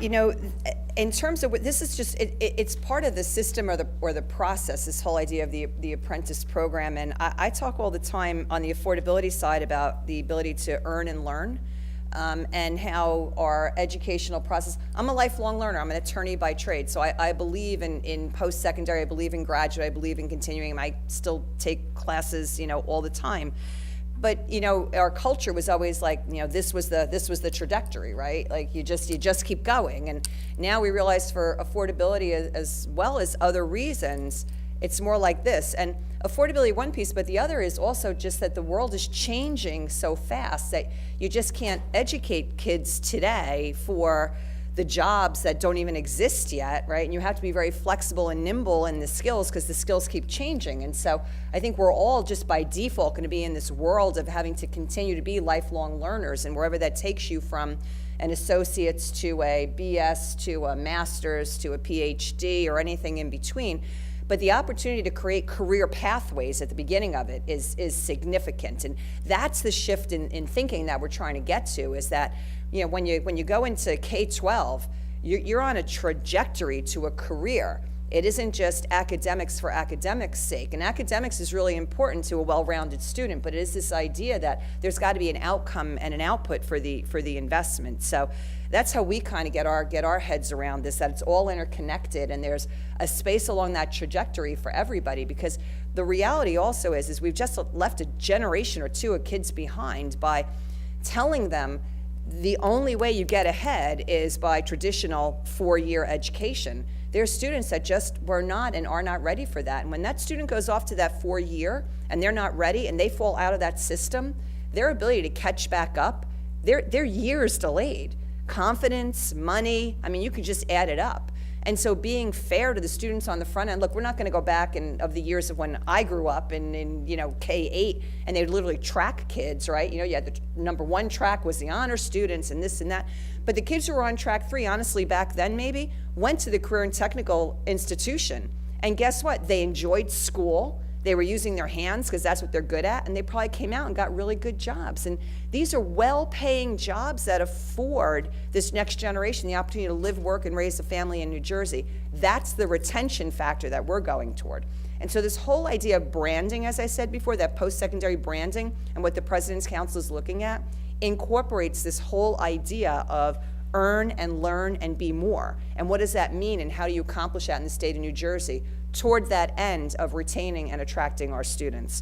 You know, in terms of this is just it's part of the system or the process. This whole idea of the apprentice program, and I talk all the time on the affordability side about the ability to earn and learn, and how our educational process. I'm a lifelong learner. I'm an attorney by trade, so I believe in post-secondary. I believe in graduate. I believe in continuing. I still take classes, all the time. But our culture was always like, this was the trajectory, right? Like you just keep going. And now we realize for affordability as well as other reasons, it's more like this. And affordability, one piece, but the other is also just that the world is changing so fast that you just can't educate kids today for the jobs that don't even exist yet, right? And you have to be very flexible and nimble in the skills because the skills keep changing. And so I think we're all just by default going to be in this world of having to continue to be lifelong learners, and wherever that takes you, from an associate's to a BS to a master's to a PhD or anything in between. But the opportunity to create career pathways at the beginning of it is significant. And that's the shift in thinking that we're trying to get to, is that when you go into K-12, you're on a trajectory to a career. It isn't just academics for academics' sake. And academics is really important to a well-rounded student, but it is this idea that there's got to be an outcome and an output for the investment. So that's how we kind of get our heads around this, that it's all interconnected and there's a space along that trajectory for everybody. Because the reality also is we've just left a generation or two of kids behind by telling them the only way you get ahead is by traditional 4-year education. There are students that just were not and are not ready for that. And when that student goes off to that 4-year and they're not ready and they fall out of that system, their ability to catch back up, they're years delayed. Confidence, money, I mean, you could just add it up. And so being fair to the students on the front end, look, we're not going to go back of the years of when I grew up in K-8, and they would literally track kids, right? You had the number 1 track was the honor students and this and that. But the kids who were on track 3, honestly, back then maybe, went to the career and technical institution. And guess what? They enjoyed school. They were using their hands because that's what they're good at, and they probably came out and got really good jobs. And these are well-paying jobs that afford this next generation the opportunity to live, work, and raise a family in New Jersey. That's the retention factor that we're going toward. And so this whole idea of branding, as I said before, that post-secondary branding and what the President's Council is looking at, incorporates this whole idea of earn and learn and be more. And what does that mean, and how do you accomplish that in the state of New Jersey toward that end of retaining and attracting our students?